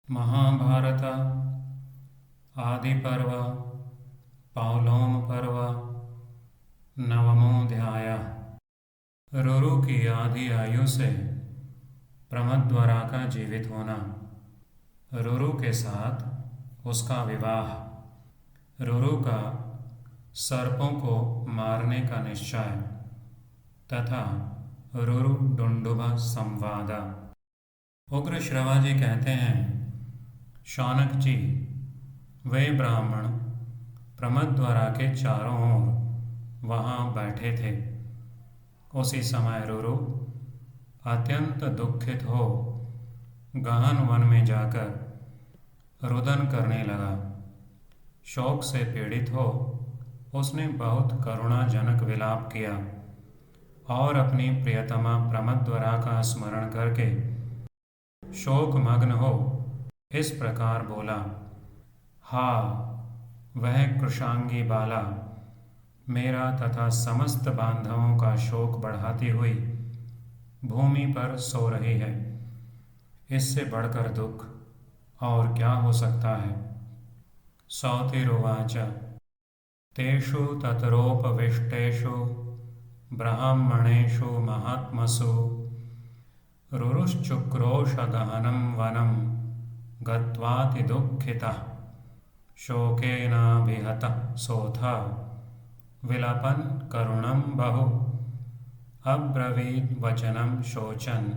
महाभारत आदि पर्व पावलोम पर्व नवमोऽध्यायः। रुरु की आधी आयु से प्रमद्वरा का जीवित होना। रुरु के साथ उसका विवाह। रुरु का सर्पों को मारने का निश्चय तथा रुरु डुंडुभ संवाद। उग्र श्रवा जी कहते हैं, शौनक जी, वे ब्राह्मण प्रमद्वरा के चारों ओर वहाँ बैठे थे। उसी समय रुरु अत्यंत दुखित हो गहन वन में जाकर रुदन करने लगा। शोक से पीड़ित हो उसने बहुत करुणाजनक विलाप किया और अपनी प्रियतमा प्रमद्वरा का स्मरण करके शोकमग्न हो इस प्रकार बोला, हा वह कृशांगी बाला मेरा तथा समस्त बांधवों का शोक बढ़ाती हुई भूमि पर सो रही है। इससे बढ़कर दुख और क्या हो सकता है। सौतिरुवाच तेषु ततरोपविष्टेषु ब्राह्मणेषु महात्मसु रुरुश्चुक्रोश गहनं वनं गत्वाति दुःखितः शोकेनाभिहतः सोऽथ विलपन् करुणं बहु अब्रवीद् वचनं शोचन्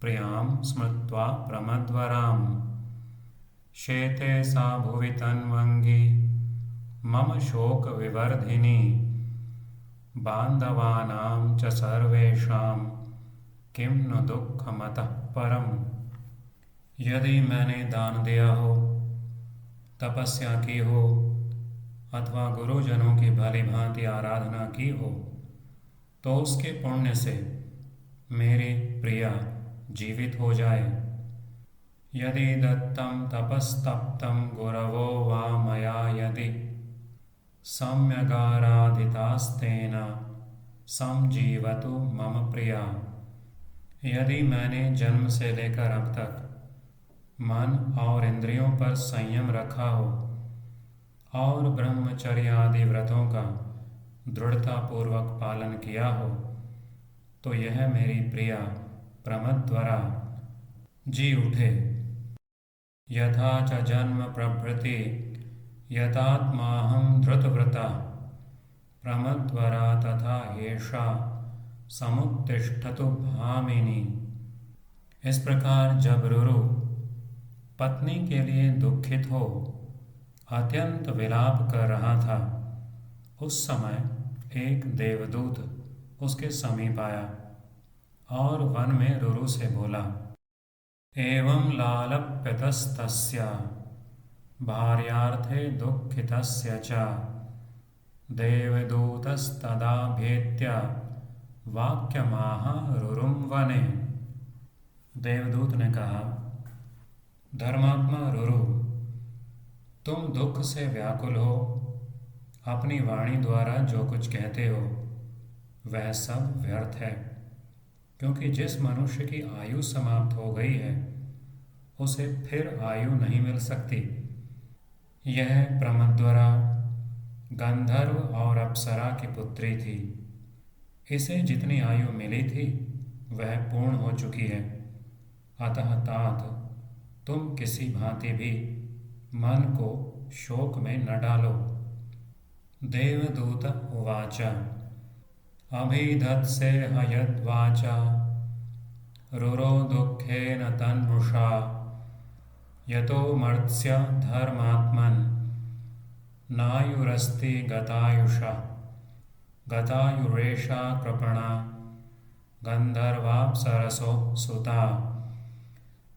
प्रियां स्मृत्वा प्रमद्वराम्। शेते सा भुवि तन्वङ्गी मम शोकविवर्धिनी बान्धवानां च सर्वेषां किं नु दुःखमतः परम्। यदि मैंने दान दिया हो, तपस्या की हो अथवा गुरुजनों की भली भांति आराधना की हो, तो उसके पुण्य से मेरी प्रिया जीवित हो जाए। यदि दत्तं तपस्तप्तं गुरवो वा मया यदि सम्यगाराधितास्तेन संजीवतु मम प्रिया। यदि मैंने जन्म से लेकर अब तक मन और इंद्रियों पर संयम रखा हो और ब्रह्मचर्य आदि व्रतों का दृढ़तापूर्वक पालन किया हो, तो यह मेरी प्रिया प्रमद्वरा जी उठे। यथा च जन्म प्रभृति यतात्माहं धृतव्रता प्रमद्वरा तथा एषा समुत्तिष्ठतु भामिनी। इस प्रकार जब रुरु पत्नी के लिए दुखित हो अत्यंत विलाप कर रहा था, उस समय एक देवदूत उसके समीप आया और वन में रुरु से बोला, एवं लालप्यतस्तस्य भार्यार्थे दुःखितस्य च देवदूतस्तदाभेत्य वाक्यमाह रुरुं वने। देवदूत ने कहा, धर्मात्मा रुरु, तुम दुख से व्याकुल हो, अपनी वाणी द्वारा जो कुछ कहते हो वह सब व्यर्थ है, क्योंकि जिस मनुष्य की आयु समाप्त हो गई है उसे फिर आयु नहीं मिल सकती। यह प्रमद्वरा गंधर्व और अप्सरा की पुत्री थी। इसे जितनी आयु मिली थी वह पूर्ण हो चुकी है। अतः तात तुम किसी भांति भी मन को शोक में न डालो। देवदूत उवाच अभिधत्से हयद्वाचा रुरो दुःखेन तन्मृषा यतो मर्त्स्य धर्मात्मन् नायुरस्ति गतायुषा गतायुरेषा कृपणा गन्धर्वाप्सरसो सुता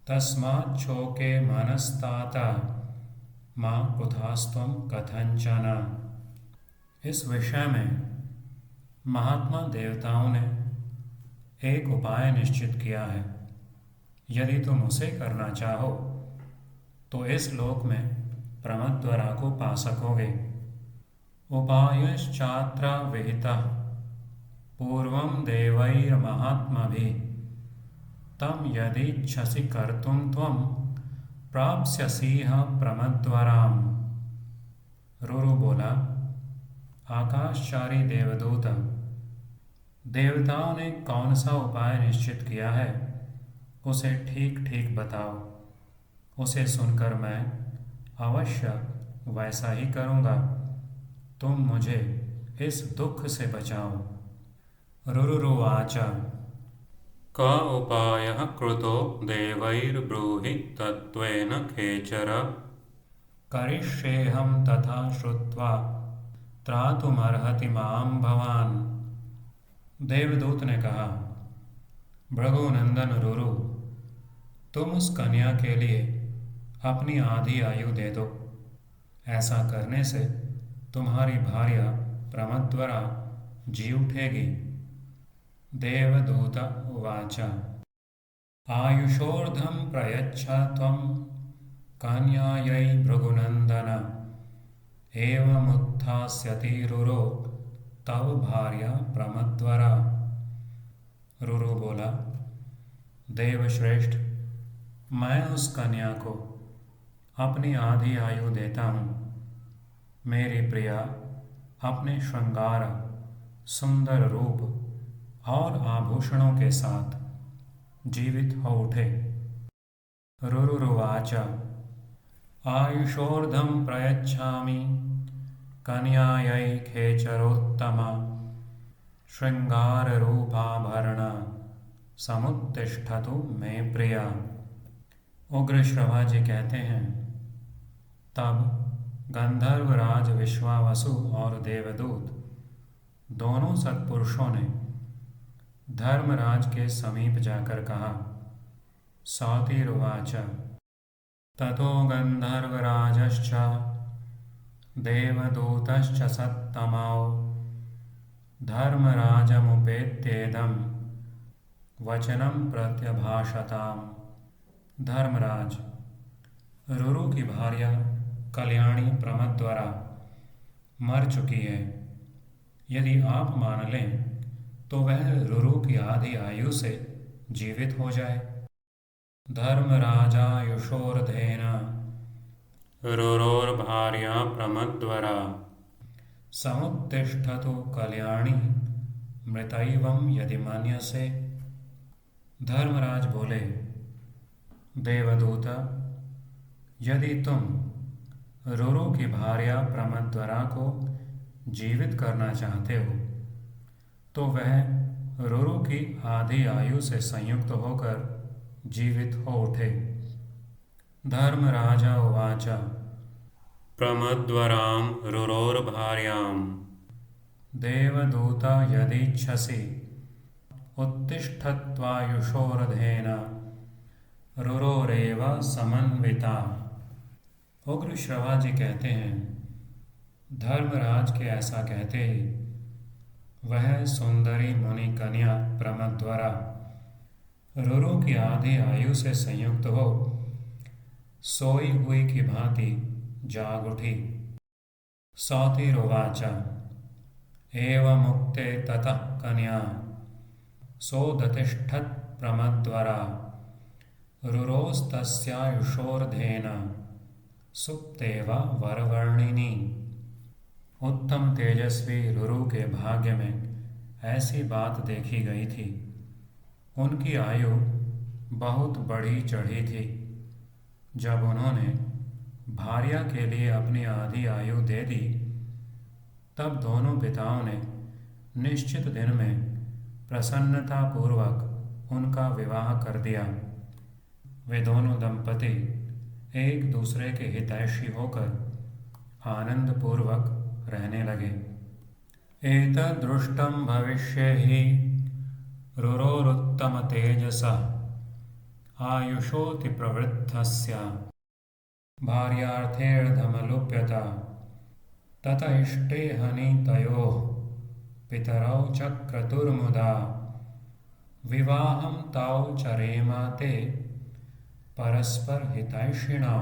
तस्माच्छोके मनस्ताता मा कुतास्त्वं कथंचन। इस विषय में महात्मा देवताओं ने एक उपाय निश्चित किया है। यदि तुम उसे करना चाहो तो इस लोक में प्रमद्वरा को पा सकोगे। उपायश्चात्र विहितः पूर्वं देवैर्महात्मभिः तं यदीच्छसि कर्तुं त्वं प्राप्स्यसीह प्रमद्वराम। रुरु बोला, आकाशचारी देवदूत, देवताओं ने कौन सा उपाय निश्चित किया है, उसे ठीक ठीक बताओ। उसे सुनकर मैं अवश्य वैसा ही करूँगा। तुम मुझे इस दुख से बचाओ। रुरुवाच, क उपायः कृतो देवैर्ब्रूहि तत्त्वेन खेचर। करिष्येऽहं तथा श्रुत्वा त्रातुमर्हति मां भवान्। देवदूत ने कहा, भृगुनंदन रुरु, तुम उस कन्या के लिए अपनी आधी आयु दे दो। ऐसा करने से तुम्हारी भार्या प्रमद्वरा जी उठेगी। देवदूत उवाच, आयुषोर्धं प्रयच्छ त्वं कन्यायै भृगुनंदन। एवमुत्थास्यति रुरो तव भार्या प्रमद्वरा। रुरु बोला, देवश्रेष्ठ, मैं उस कन्या को अपनी आधी आयु देता हूँ। मेरी प्रिया अपने श्रृंगार, सुंदर रूप और आभूषणों के साथ जीवित हो उठे। रुरुवाच, आयुषोर्धं प्रयच्छामि कन्यायै खेचरोत्तमा। श्रृंगाररूपाभरण समुत्तिष्ठतु मे प्रिया। उग्र श्रवाजी कहते हैं, तब गंधर्वराज विश्वावसु और देवदूत दोनों सत्पुरुषों ने धर्मराज के समीप जाकर कहा। सौतिरुवाच, ततो गंधर्वराजश्च देवदूतश्च सत्तमौ धर्मराजमुपेत्येदं वचनं प्रत्यभाषताम्। धर्मराज, रुरु की भार्या कल्याणी प्रमद्वरा मर चुकी है। यदि आप मान लें तो वह रुरु की आधी आयु से जीवित हो जाए। धर्मराजायुषोर्धेन रुरोर्भार्या प्रमद्वरा समुत्तिष्ठतु कल्याणी मृतैवं यदि मन्यसे। धर्मराज बोले, देवदूत, यदि तुम रुरु की भार्या प्रमद्वरा को जीवित करना चाहते हो तो वह रुरु की आधी आयु से संयुक्त होकर जीवित हो उठे। धर्मराजा उवाच, प्रमद्वरां रुरोर्भार्यां देवदूत यदीच्छसि उत्तिष्ठत्वायुषोर्धेन रुरोरेव समन्विता। उग्र श्रवाजी कहते हैं, धर्मराज के ऐसा कहते ही वह सुंदरी मुनि कन्या प्रमद्वरा रुरु की आधी आयु से संयुक्त हो सोई हुई की भांति जाग उठी। सौतिरुवाच, एवमुक्ते ततः कन्या सोदतिष्ठत् प्रमद्वरा रुरोस्तस्यायुषोर्धेन सुप्तेव वरवर्णिनी। उत्तम तेजस्वी रुरु के भाग्य में ऐसी बात देखी गई थी। उनकी आयु बहुत बढ़ी चढ़ी थी। जब उन्होंने भार्या के लिए अपनी आधी आयु दे दी, तब दोनों पिताओं ने निश्चित दिन में प्रसन्नतापूर्वक उनका विवाह कर दिया। वे दोनों दंपति एक दूसरे के हितैषी होकर आनंदपूर्वक रहने लगे। एतदृष्टं भविष्ये हि रुरोरुत्तम तेजसः आयुषोति प्रवृद्धस्य भार्यार्थेर्धमलुप्यत। तत इष्टे हनि तयोः पितरौ चक्रतुर्मुदा विवाहं तौ चरेम ते परस्पर हितैषिणौ।